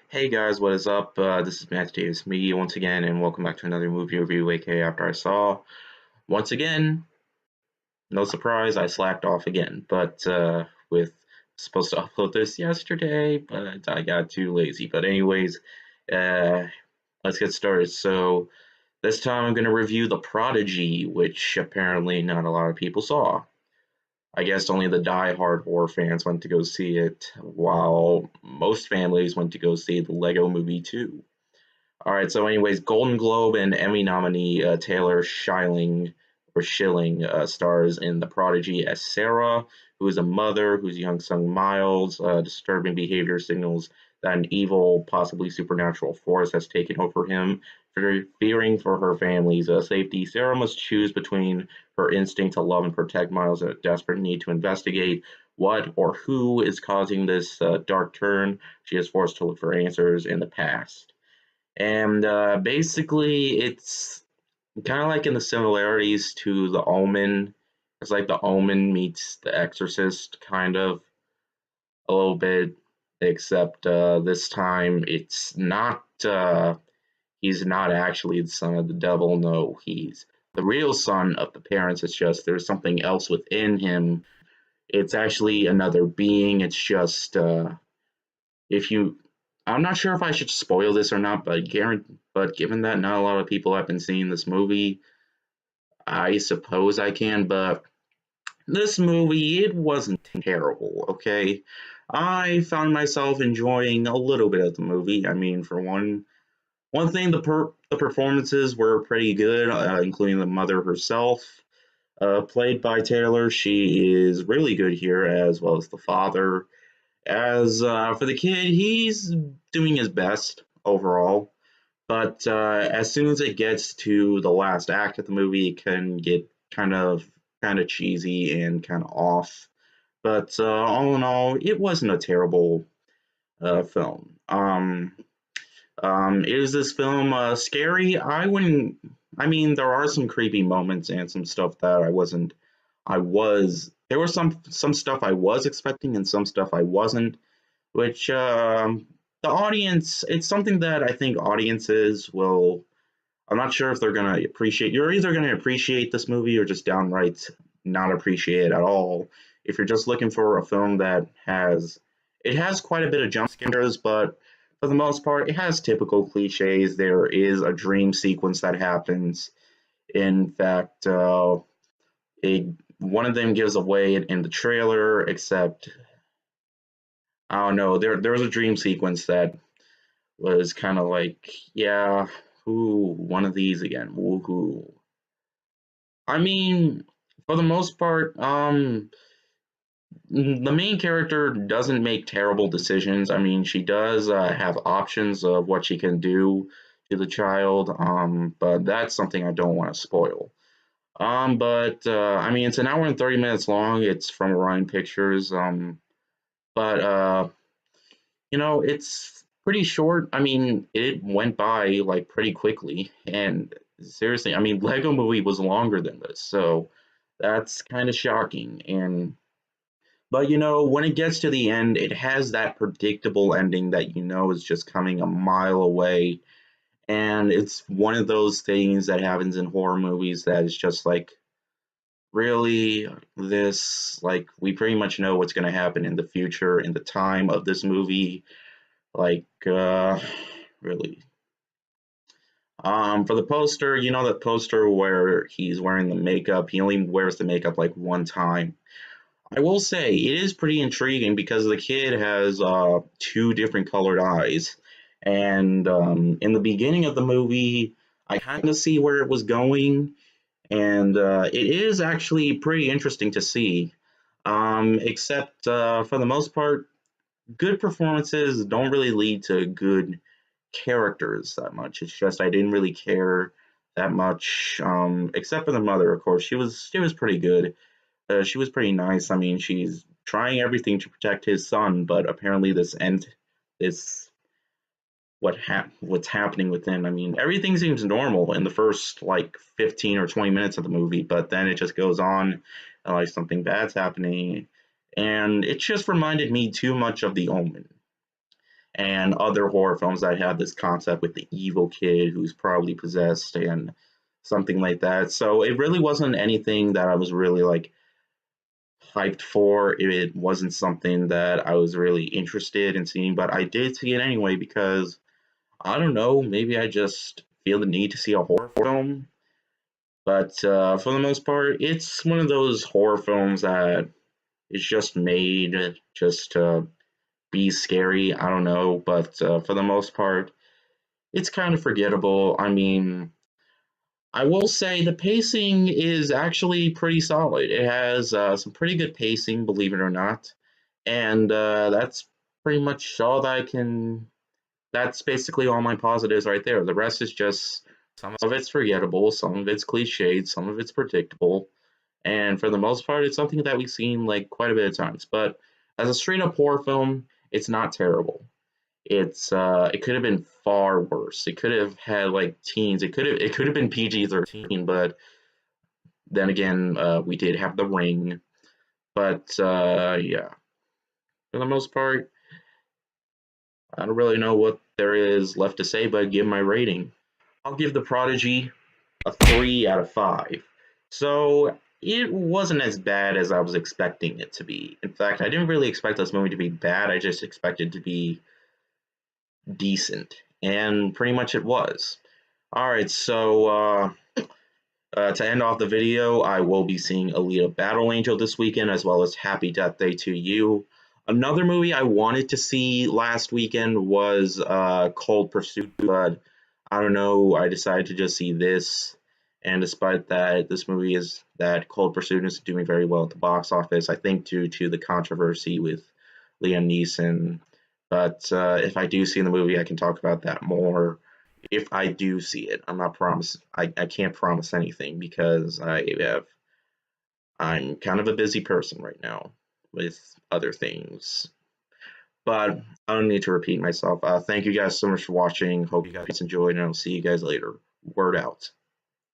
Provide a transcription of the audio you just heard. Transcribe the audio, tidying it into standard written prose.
Hey guys, what is up? This is Matt Davis Me once again, and welcome back to another movie review, aka After I Saw. Once again, no surprise, I slacked off again, but with supposed to upload this yesterday, but I got too lazy. But anyways, uh, let's get started. So this time I'm going to review The Prodigy, which apparently not a lot of people saw. I guess only the die-hard horror fans went to go see it, while most families went to go see the Lego Movie 2. All right, so anyways, Golden Globe and Emmy nominee Taylor Schilling stars in The Prodigy as Sarah, who is a mother whose young son Miles' disturbing behavior signals that an evil, possibly supernatural force has taken over him. Fearing for her family's safety, Sarah must choose between her instinct to love and protect Miles and a desperate need to investigate what or who is causing this dark turn. She is forced to look for answers in the past. And basically, it's kind of like in the similarities to The Omen. It's like The Omen meets The Exorcist, kind of a little bit, except this time it's not. He's not actually the son of the devil. No, he's the real son of the parents. It's just there's something else within him. It's actually another being. It's just if you I'm not sure if I should spoil this or not, but given that not a lot of people have been seeing this movie, I suppose I can, but this movie, it wasn't terrible, okay? I found myself enjoying a little bit of the movie. I mean, for one thing, the performances were pretty good, including the mother herself, played by Taylor. She is really good here, as well as the father. As for the kid, he's doing his best overall, but as soon as it gets to the last act of the movie, it can get kind of cheesy and kind of off. But all in all, it wasn't a terrible film. Is this film scary? I wouldn't. I mean, there are some creepy moments and some stuff that I wasn't. I was. There was some stuff I was expecting and some stuff I wasn't, which the audience. It's something that I think audiences will. I'm not sure if they're gonna appreciate. You're either gonna appreciate this movie or just downright not appreciate it at all. If you're just looking for a film that has quite a bit of jump scares, but for the most part, it has typical cliches. There is a dream sequence that happens. In fact, it, one of them gives away in the trailer, except I don't know. There was a dream sequence that was kind of like, yeah, who one of these again? Woohoo! I mean, for the most part, the main character doesn't make terrible decisions. I mean, she does have options of what she can do to the child, but that's something I don't want to spoil. But I mean, it's an hour and 30 minutes long. It's from Orion Pictures. But it's pretty short. I mean, it went by like pretty quickly. And seriously, I mean, Lego Movie was longer than this, so that's kind of shocking. But when it gets to the end, it has that predictable ending that is just coming a mile away. And it's one of those things that happens in horror movies that is just like, really, this, like, we pretty much know what's going to happen in the future, in the time of this movie. Like, really. For the poster, that poster where he's wearing the makeup, he only wears the makeup like one time. I will say it is pretty intriguing because the kid has two different colored eyes, and in the beginning of the movie, I kind of see where it was going, and it is actually pretty interesting to see. Except for the most part, good performances don't really lead to good characters that much. It's just I didn't really care that much, except for the mother, of course. She was pretty good. She was pretty nice. I mean, she's trying everything to protect his son, but apparently this what's happening within. I mean, everything seems normal in the first like 15 or 20 minutes of the movie, but then it just goes on, like something bad's happening, and it just reminded me too much of The Omen. and other horror films that had this concept with the evil kid who's probably possessed and something like that. So it really wasn't anything that I was really like hyped for. It wasn't something that I was really interested in seeing, but I did see it anyway because I don't know, maybe I just feel the need to see a horror film. But for the most part, it's one of those horror films that is just made just to be scary. I don't know, but for the most part, it's kind of forgettable. I mean, I will say the pacing is actually pretty solid. It has some pretty good pacing, believe it or not, and that's pretty much all that I can. That's basically all my positives right there. The rest is just some of it's forgettable, some of it's cliched, some of it's predictable, and for the most part, it's something that we've seen like quite a bit of times. But as a straight up horror film, it's not terrible. It could have been far worse. It could have had like teens. It could have been PG-13, but then again, we did have The Ring. But yeah, for the most part, I don't really know what there is left to say but give my rating. I'll give The Prodigy a 3 out of 5. So it wasn't as bad as I was expecting it to be. In fact, I didn't really expect this movie to be bad. I just expected it to be decent, and pretty much it was. All right, so to end off the video, I will be seeing Alita Battle Angel this weekend, as well as Happy Death Day to You. Another movie I wanted to see last weekend was Cold Pursuit, but I don't know. I decided to just see this, and despite that, this movie is that Cold Pursuit is doing very well at the box office. I think due to the controversy with Liam Neeson. But if I do see the movie, I can talk about that more if I do see it. I'm not promise. I can't promise anything because I'm kind of a busy person right now with other things. But I don't need to repeat myself. Thank you guys so much for watching. Hope you guys enjoyed, and I'll see you guys later. Word out.